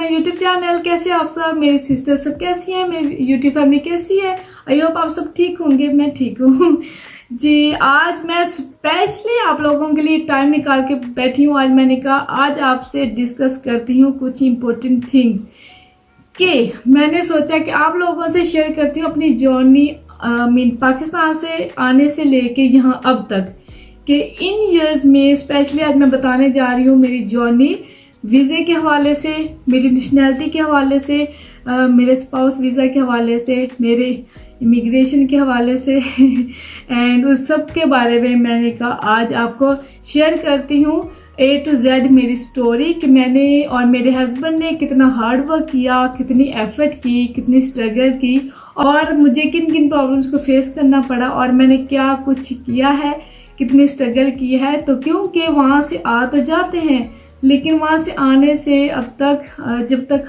My YouTube channel. कैसे आप सब, मेरी सिस्टर सब कैसी हैं, मेरी यूट्यूब फैमिली कैसी है। आई होप आप सब ठीक होंगे। मैं ठीक हूँ जी। आज मैं स्पेशली आप लोगों के लिए टाइम निकाल के बैठी हूँ। आज मैंने कहा आज आपसे डिस्कस करती हूँ कुछ इम्पोर्टेंट थिंग्स के मैंने सोचा कि आप लोगों से शेयर करती हूँ अपनी जर्नी पाकिस्तान से आने से लेके यहाँ अब तक कि इन इयर्स में स्पेशली आज मैं बताने जा रही हूँ मेरी जर्नी वीज़े के हवाले से, मेरी नेशनैलिटी के हवाले से, मेरे स्पाउस वीज़ा के हवाले से, मेरे इमिग्रेशन के हवाले से एंड उस सब के बारे में मैंने कहा आज आपको शेयर करती हूँ A to Z मेरी स्टोरी कि मैंने और मेरे हस्बैंड ने कितना हार्ड वर्क किया, कितनी एफर्ट की, कितनी स्ट्रगल की और मुझे किन किन प्रॉब्लम्स को फेस करना पड़ा और मैंने क्या कुछ किया है, कितनी स्ट्रगल की है। तो क्योंकि वहाँ से आ तो जाते हैं लेकिन वहाँ से आने से अब तक जब तक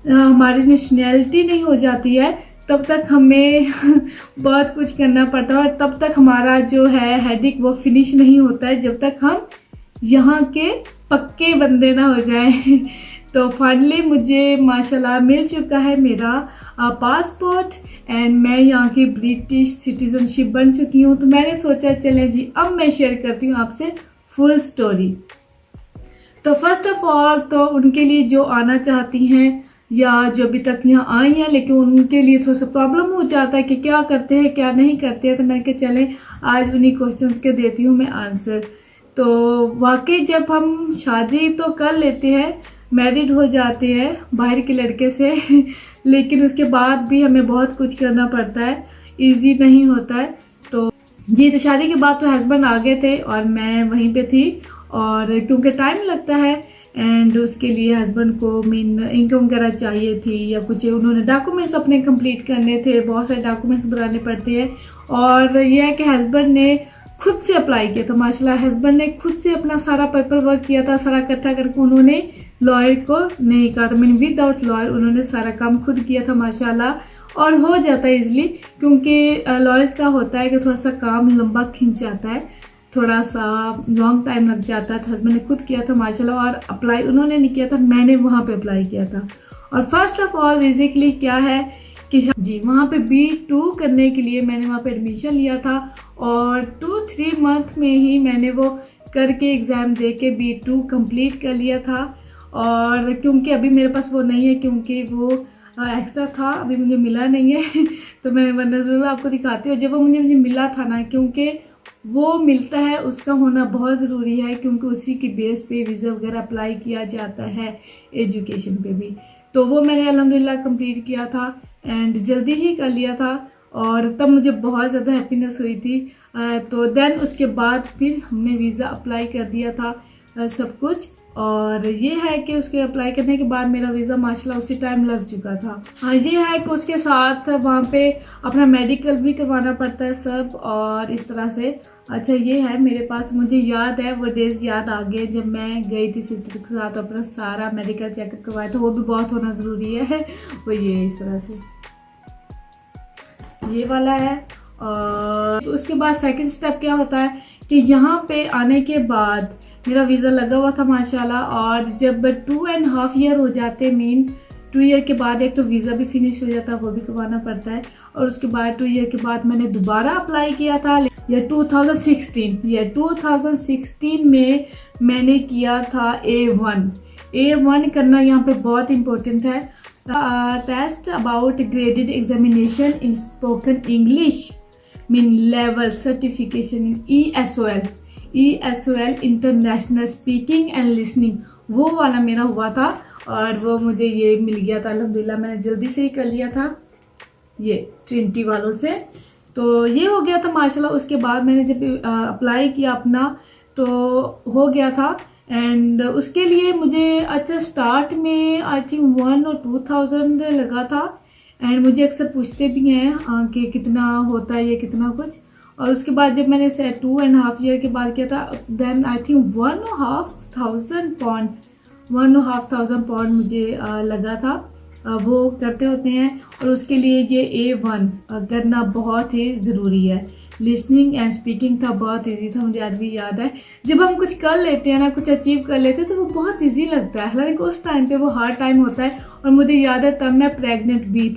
हमारी नेशनैलिटी नहीं हो जाती है तब तक हमें बहुत कुछ करना पड़ता है और तब तक हमारा जो है हेडिक वो फिनिश नहीं होता है जब तक हम यहाँ के पक्के बंदे ना हो जाएं। तो फाइनली मुझे माशाल्लाह मिल चुका है मेरा पासपोर्ट एंड मैं यहाँ की ब्रिटिश सिटीजनशिप बन चुकी हूँ। तो मैंने सोचा चले जी अब मैं शेयर करती हूँ आपसे फुल स्टोरी। तो फर्स्ट ऑफ ऑल तो उनके लिए जो आना चाहती हैं या जो अभी तक यहाँ आई हैं लेकिन उनके लिए थोड़ा सा प्रॉब्लम हो जाता है कि क्या करते हैं क्या नहीं करते हैं, तो मैं कहा चलें आज उन्हीं क्वेश्चंस के देती हूँ मैं आंसर। तो वाकई जब हम शादी तो कर लेते हैं, मैरिड हो जाते हैं बाहर के लड़के से लेकिन उसके बाद भी हमें बहुत कुछ करना पड़ता है, इजी नहीं होता है। तो जी तो शादी के बाद तो हस्बैंड आ गए थे और मैं वहीं पे थी और क्योंकि टाइम लगता है एंड उसके लिए हस्बैंड को मीन इनकम वगैरह चाहिए थी या कुछ उन्होंने डॉक्यूमेंट्स अपने कंप्लीट करने थे, बहुत सारे डॉक्यूमेंट्स बनाने पड़ते हैं। और यह है कि हस्बैंड ने खुद से अप्लाई किया था माशाल्लाह, हस्बैंड ने खुद से अपना सारा पेपर वर्क किया था, सारा इकट्ठा करके उन्होंने लॉयर को नहीं कहा था, मीन विदाउट लॉयर उन्होंने सारा काम खुद किया था माशाल्लाह। और हो जाता है इजली क्योंकि लॉयर्स का होता है कि थोड़ा सा काम लंबा खिंच जाता है, थोड़ा सा लॉन्ग टाइम लग जाता है। तो हस्बैंड ने खुद किया था माशाल्लाह और अप्लाई उन्होंने नहीं किया था, मैंने वहाँ पे अप्लाई किया था। और फर्स्ट ऑफ ऑल बेसिकली क्या है कि जी वहाँ पे B2 करने के लिए मैंने वहाँ पे एडमिशन लिया था और 2-3 मंथ में ही मैंने वो करके एग्ज़ाम दे के B2 कंप्लीट कर लिया था। और क्योंकि अभी मेरे पास वो नहीं है क्योंकि वो एक्स्ट्रा था, अभी मुझे मिला नहीं है तो मैंने वरना ज़रूर आपको दिखाती हूँ जब वो मुझे मिला था ना, क्योंकि वो मिलता है उसका होना बहुत ज़रूरी है क्योंकि उसी की बेस पे वीज़ा वगैरह अप्लाई किया जाता है एजुकेशन पे भी। तो वो मैंने अल्हम्दुलिल्लाह कंप्लीट किया था एंड जल्दी ही कर लिया था और तब मुझे बहुत ज़्यादा हैप्पीनेस हुई थी। तो देन उसके बाद फिर हमने वीज़ा अप्लाई कर दिया था सब कुछ। और ये है कि उसके अप्लाई करने के बाद मेरा वीज़ा माशाल्लाह उसी टाइम लग चुका था। हाँ ये है कि उसके साथ वहाँ पे अपना मेडिकल भी करवाना पड़ता है सब और इस तरह से। अच्छा ये है मेरे पास, मुझे याद है वो डेज याद आ गए जब मैं गई थी सिस्टर के साथ अपना सारा मेडिकल चेकअप करवाया था, वो भी बहुत होना ज़रूरी है वो ये इस तरह से ये वाला है। और तो उसके बाद सेकंड स्टेप क्या होता है कि यहाँ पे आने के बाद मेरा वीज़ा लगा हुआ था माशाल्लाह और जब 2.5 ईयर हो जाते मीन 2 ईयर के बाद एक तो वीज़ा भी फिनिश हो जाता है, वो भी करवाना पड़ता है। और उसके बाद 2 ईयर के बाद मैंने दोबारा अप्लाई किया था या 2016 में मैंने किया था A1 करना यहाँ पे बहुत इम्पोर्टेंट है। Test about graded examination in spoken English mean level certification ESOL international speaking and listening, वो वाला मेरा हुआ था और वो मुझे ये मिल गया था अल्हम्दुलिल्लाह। मैंने जल्दी से ही कर लिया था ये ट्रिनिटी वालों से, तो ये हो गया था माशाल्लाह। उसके बाद मैंने जब अप्लाई किया अपना तो हो गया था एंड उसके लिए मुझे अच्छा स्टार्ट में आई थिंक 1 और 2,000 लगा था एंड मुझे अक्सर पूछते भी हैं कि कितना होता है ये कितना कुछ। और उसके बाद जब मैंने 2.5 ईयर के बाद किया था देन आई थिंक 1,500 पाउंड मुझे लगा था, वो करते होते हैं। और उसके लिए ये A1 करना बहुत ही ज़रूरी है। लिसनिंग एंड स्पीकिंग था, बहुत इजी था, मुझे आज भी याद है। जब हम कुछ कर लेते हैं ना, कुछ अचीव कर लेते हैं तो वो बहुत इजी लगता है, हालांकि उस टाइम पे वो हार्ड टाइम होता है। और मुझे याद है तब मैं प्रेग्नेंट भी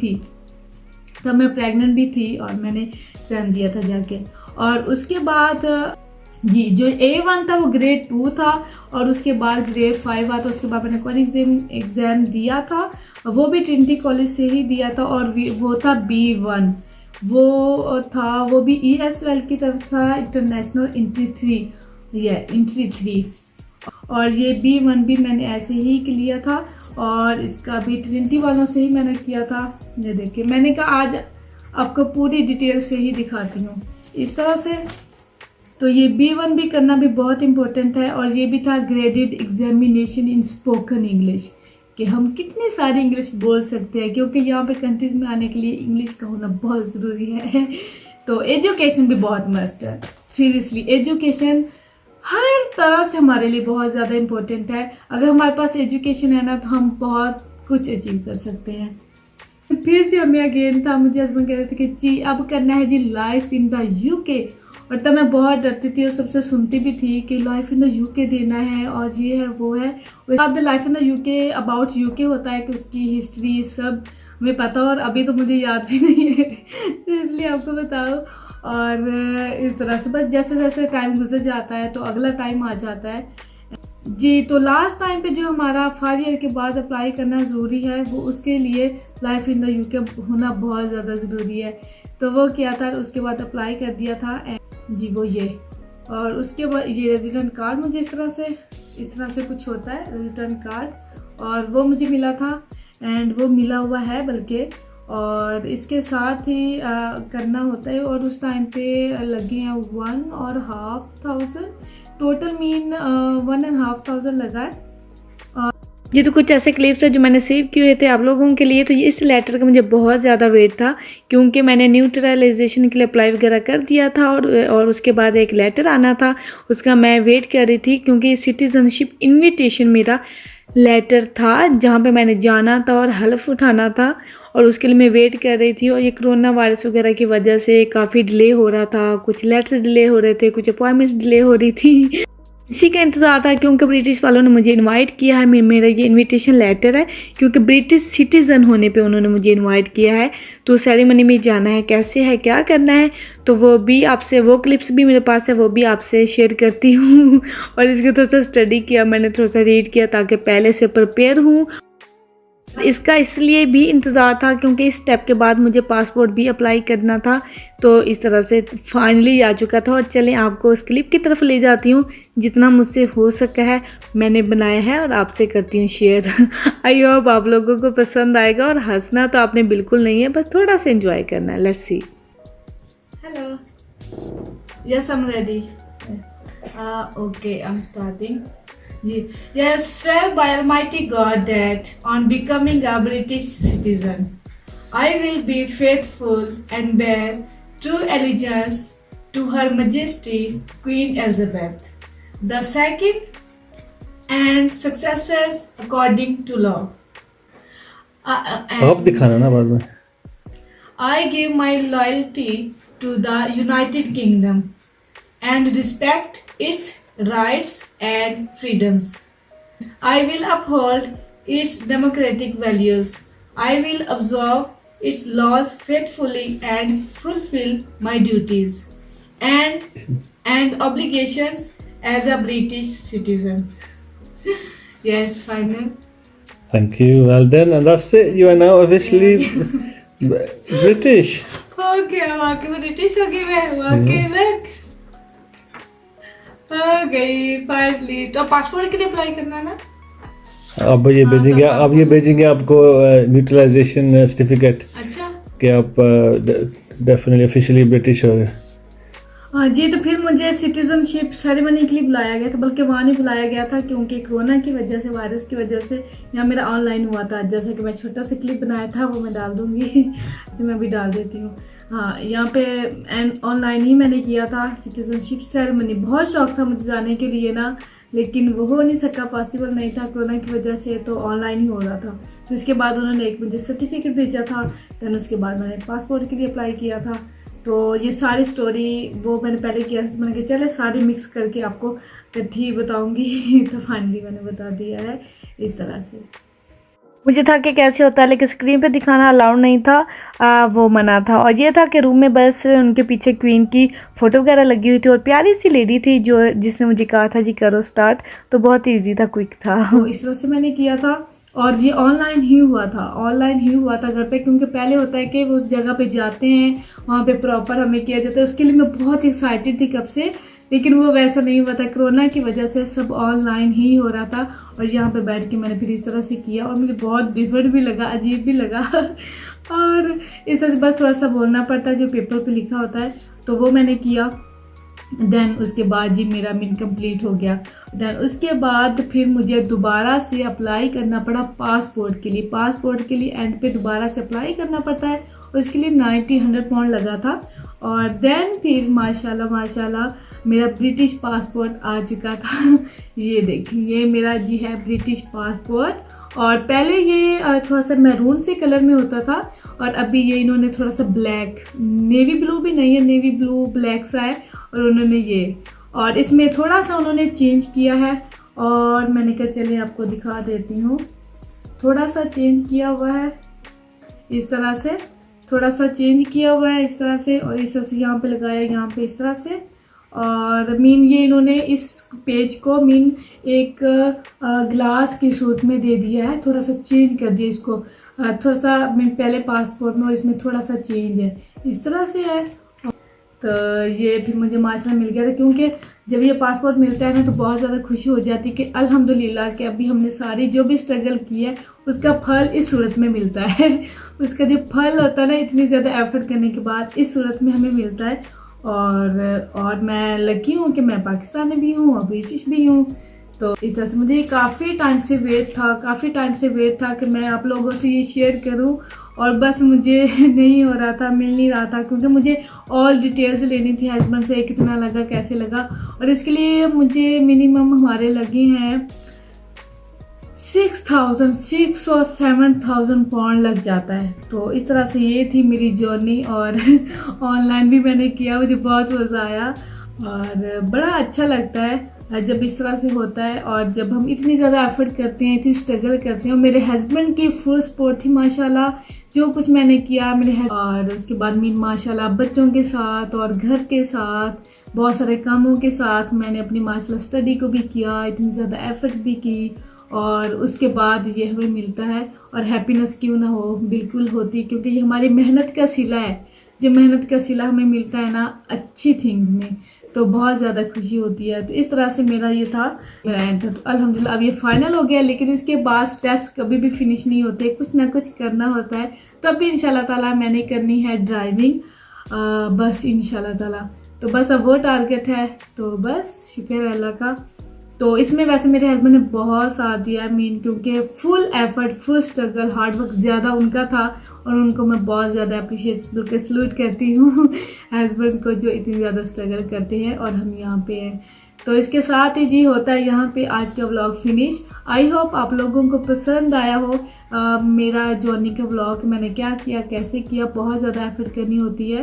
थी और मैंने एग्जाम दिया था जाके। और उसके बाद जी जो A1 था वो ग्रेड 2 था और उसके बाद ग्रेड 5 आया था। उसके बाद मैंने कौन एग्ज़ाम दिया था, वो भी ट्रिनिटी कॉलेज से ही दिया था और वो था B1। वो भी ESL की तरफ था, इंटरनेशनल एंट्री 3। और ये B1 भी मैंने ऐसे ही लिया था और इसका भी ट्रिनिटी वालों से ही मैंने किया था। ये देखिए, मैंने कहा आज आपको पूरी डिटेल से ही दिखाती हूँ इस तरह से। तो ये B1 भी करना भी बहुत इम्पोर्टेंट है। और ये भी था graded examination in spoken English, कि हम कितने सारे इंग्लिश बोल सकते हैं, क्योंकि यहाँ पे कंट्रीज में आने के लिए इंग्लिश का होना बहुत ज़रूरी है। तो एजुकेशन भी बहुत मस्त है, सीरियसली एजुकेशन हर तरह से हमारे लिए बहुत ज़्यादा इम्पोर्टेंट है। अगर हमारे पास एजुकेशन है ना तो हम बहुत कुछ अचीव कर सकते हैं। फिर से हमें अगेन था, मुझे हस्बैंड कह रहे थे कि जी अब करना है जी लाइफ इन द UK। और तब मैं बहुत डरती थी और सबसे सुनती भी थी कि लाइफ इन द UK देना है और ये है वो है। और life in the UK about UK होता है कि उसकी हिस्ट्री सब हमें पता, और अभी तो मुझे याद भी नहीं है तो इसलिए आपको बताओ। और इस तरह से बस जैसे जैसे टाइम गुजर जाता है तो अगला टाइम आ जाता है जी। तो लास्ट टाइम पे जो हमारा 5 ईयर के बाद अप्लाई करना ज़रूरी है, वो उसके लिए लाइफ इन द UK होना बहुत ज़्यादा ज़रूरी है। तो वो किया था, उसके बाद अप्लाई कर दिया था जी वो ये। और उसके बाद ये रेजिडेंट कार्ड मुझे इस तरह से कुछ होता है रेजिडेंट कार्ड, और वो मुझे मिला था एंड वो मिला हुआ है बल्कि। और इसके साथ ही करना होता है और उस टाइम पे लगे हैं 1,500 टोटल, मीन 1,500 लगा है। ये तो कुछ ऐसे क्लिप्स है जो मैंने सेव किए हुए थे आप लोगों के लिए। तो ये इस लेटर का मुझे बहुत ज़्यादा वेट था, क्योंकि मैंने न्यूट्रलाइजेशन के लिए अप्लाई वगैरह कर दिया था और उसके बाद एक लेटर आना था, उसका मैं वेट कर रही थी, क्योंकि सिटीजनशिप इन्विटेशन मेरा लेटर था जहाँ पे मैंने जाना था और हल्फ उठाना था, और उसके लिए मैं वेट कर रही थी। और ये कोरोना वायरस वगैरह की वजह से काफ़ी डिले हो रहा था, कुछ लेटर्स डिले हो रहे थे, कुछ अपॉइंटमेंट्स डिले हो रही थी। इसी का इंतज़ार था, क्योंकि ब्रिटिश वालों ने मुझे इनवाइट किया है। मेरा ये इनविटेशन लेटर है, क्योंकि ब्रिटिश सिटीज़न होने पे उन्होंने मुझे इनवाइट किया है। तो सेरेमनी में जाना है, कैसे है, क्या करना है, तो वो भी आपसे, वो क्लिप्स भी मेरे पास है, वो भी आपसे शेयर करती हूँ। और इसको थोड़ा सा स्टडी किया मैंने, थोड़ा सा रीड किया ताकि पहले से प्रिपेयर हूँ। इसका इसलिए भी इंतज़ार था क्योंकि इस स्टेप के बाद मुझे पासपोर्ट भी अप्लाई करना था। तो इस तरह से फाइनली आ चुका था। और चलें आपको उस क्लिप की तरफ ले जाती हूँ, जितना मुझसे हो सका है मैंने बनाया है और आपसे करती हूँ शेयर। आई होप आप लोगों को पसंद आएगा। और हंसना तो आपने बिल्कुल नहीं है, बस थोड़ा सा एंजॉय करना है। Let's see. Hello, yes I am ready. Okay, I am starting. Yes, swear by Almighty God that on becoming a British citizen, I will be faithful and bear true allegiance to Her Majesty Queen Elizabeth II and successors according to law. आप दिखाना ना बाद में. I give my loyalty to the United Kingdom and respect its rights and freedoms. I will uphold its democratic values. I will observe its laws faithfully and fulfill my duties and obligations as a British citizen. Yes, final. Thank you. Well done. And that's it. You are now officially British. Okay, I'm okay. British okay, मैं okay, look. आ गई finally. तो passport के लिए apply करना है ना? अब ये भेजेंगे, अब ये भेजेंगे आपको न्यूट्रलाइजेशन सर्टिफिकेट। अच्छा, कि आप डेफिनेटली ऑफिशियली ब्रिटिश हो गए। हाँ जी। तो फिर मुझे सिटीजनशिप सेरेमनी के लिए बुलाया गया था, बल्कि वहाँ नहीं बुलाया गया था क्योंकि कोरोना की वजह से, वायरस की वजह से यहाँ मेरा ऑनलाइन हुआ था। जैसा कि मैं छोटा सा क्लिप बनाया था वो मैं डाल दूँगी, तो मैं भी डाल देती हूँ। हाँ, यहाँ पे ऑनलाइन ही मैंने किया था सिटीजनशिप सेरेमनी। बहुत शौक था मुझे जाने के लिए ना, लेकिन वो हो नहीं सका, पॉसिबल नहीं था कोरोना की वजह से, तो ऑनलाइन ही हो रहा था। तो इसके बाद उन्होंने एक मुझे सर्टिफिकेट भेजा था, दैन उसके बाद मैंने पासपोर्ट के लिए अप्लाई किया था। तो ये सारी स्टोरी वो मैंने पहले किया, मैंने कहा चले सारी मिक्स करके आपको इकट्ठी बताऊंगी। तो फाइनली मैंने बता दिया है इस तरह से। मुझे था कि कैसे होता है, लेकिन स्क्रीन पे दिखाना अलाउड नहीं था, वो मना था। और ये था कि रूम में बस उनके पीछे क्वीन की फ़ोटो वगैरह लगी हुई थी और प्यारी सी लेडी थी जो जिसने मुझे कहा था जी करो स्टार्ट, तो बहुत ही ईजी था, क्विक था। तो इस तरह से मैंने किया था और ये ऑनलाइन ही हुआ था घर पे, क्योंकि पहले होता है कि वो उस जगह पे जाते हैं, वहाँ पे प्रॉपर हमें किया जाता है। उसके लिए मैं बहुत एक्साइटेड थी कब से, लेकिन वो वैसा नहीं हुआ था। कोरोना की वजह से सब ऑनलाइन ही हो रहा था और यहाँ पे बैठ के मैंने फिर इस तरह से किया और मुझे बहुत डिफरेंट भी लगा, अजीब भी लगा। और इस तरह से बस थोड़ा सा बोलना पड़ता है जो पेपर पे लिखा होता है, तो वो मैंने किया। देन उसके बाद जी मेरा मिन कंप्लीट हो गया। देन उसके बाद फिर मुझे दोबारा से अप्लाई करना पड़ा पासपोर्ट के लिए एंड पे दोबारा से अप्लाई करना पड़ता है, और उसके लिए 90-100 पाउंड लगा था। और देन फिर माशाल्लाह मेरा ब्रिटिश पासपोर्ट आ चुका था। ये देखिए, ये मेरा जी है ब्रिटिश पासपोर्ट। और पहले ये थोड़ा सा मैरून से कलर में होता था और अभी ये इन्होंने थोड़ा सा ब्लैक, नेवी ब्लू भी नहीं है, नेवी ब्लू ब्लैक सा है, और उन्होंने ये और इसमें थोड़ा सा उन्होंने चेंज किया है। और मैंने कहा चलिए आपको दिखा देती हूँ, थोड़ा सा चेंज किया हुआ है इस तरह से, थोड़ा सा चेंज किया हुआ है इस तरह से, और इस तरह से यहाँ पे लगाया, यहाँ पे इस तरह से। और मीन ये इन्होंने इस पेज को मीन एक ग्लास की सूरत में दे दिया है, थोड़ा सा चेंज कर दिया इसको, थोड़ा सा मीन पहले पासपोर्ट में और इसमें थोड़ा सा चेंज है, इस तरह से है। तो ये फिर मुझे माशाल्लाह मिल गया था, क्योंकि जब ये पासपोर्ट मिलता है ना तो बहुत ज़्यादा खुशी हो जाती है कि अल्हम्दुलिल्लाह कि अभी हमने सारी जो भी स्ट्रगल की है उसका फल इस सूरत में मिलता है। उसका जो फल होता है ना इतनी ज़्यादा एफर्ट करने के बाद इस सूरत में हमें मिलता है। और मैं लकी हूँ कि मैं पाकिस्तानी भी हूँ और ब्रिटिश भी हूँ। तो इस तरह से मुझे काफ़ी टाइम से वेट था कि मैं आप लोगों से ये शेयर करूं, और बस मुझे नहीं हो रहा था, मिल नहीं रहा था, क्योंकि मुझे ऑल डिटेल्स लेनी थी हस्बैंड से, कितना लगा कैसे लगा। और इसके लिए मुझे मिनिमम हमारे लगे हैं 6,000 और 7,000 पाउंड लग जाता है। तो इस तरह से ये थी मेरी जर्नी। और ऑनलाइन भी मैंने किया, मुझे बहुत मज़ा आया और बड़ा अच्छा लगता है जब इस तरह से होता है। और जब हम इतनी ज़्यादा एफर्ट करते हैं, इतनी स्ट्रगल करते हैं, और मेरे हस्बैंड की फुल सपोर्ट थी माशाल्लाह, जो कुछ मैंने किया और उसके बाद मीन माशाल्लाह बच्चों के साथ और घर के साथ बहुत सारे कामों के साथ मैंने अपनी माशाल्लाह स्टडी को भी किया, इतनी ज़्यादा एफर्ट भी की, और उसके बाद ये हमें मिलता है। और हैप्पीनेस क्यों ना हो, बिल्कुल होती, क्योंकि ये हमारी मेहनत का सिला है। जो मेहनत का सिला हमें मिलता है ना अच्छी थिंग्स में, तो बहुत ज़्यादा खुशी होती है। तो इस तरह से मेरा ये था, मेरा एंड था। तो अल्हम्दुलिल्लाह अब ये फाइनल हो गया, लेकिन इसके बाद स्टेप्स कभी भी फिनिश नहीं होते, कुछ ना कुछ करना होता है। तब भी इंशाल्लाह ताला मैंने करनी है ड्राइविंग, बस इंशाल्लाह ताला। तो बस अब वो टारगेट है, तो बस शुक्र है अल्लाह का। तो इसमें वैसे मेरे हस्बैंड ने बहुत साथ दिया मीन, क्योंकि full effort, full struggle, hard work ज़्यादा उनका था, और उनको मैं बहुत ज़्यादा अप्रिशिएट बल्कि सल्यूट करती हूँ हस्बैंड को जो इतनी ज़्यादा स्ट्रगल करते हैं और हम यहाँ पे हैं। तो इसके साथ ही जी होता है यहाँ पे आज का व्लॉग फिनिश। आई होप आप लोगों को पसंद आया हो मेरा जर्नी का व्लॉग, मैंने क्या किया कैसे किया। बहुत ज़्यादा एफर्ट करनी होती है,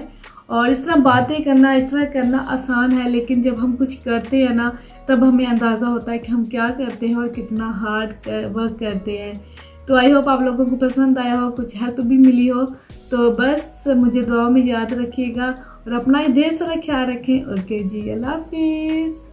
और इस तरह बातें करना, इस तरह करना आसान है, लेकिन जब हम कुछ करते हैं ना तब हमें अंदाज़ा होता है कि हम क्या करते हैं और कितना हार्ड वर्क करते हैं। तो आई होप आप लोगों को पसंद आया हो, कुछ हेल्प भी मिली हो। तो बस मुझे दुआ में याद रखिएगा और अपना ढेर सारा ख्याल रखें। ओके जी, अल्लाह हाफिज़।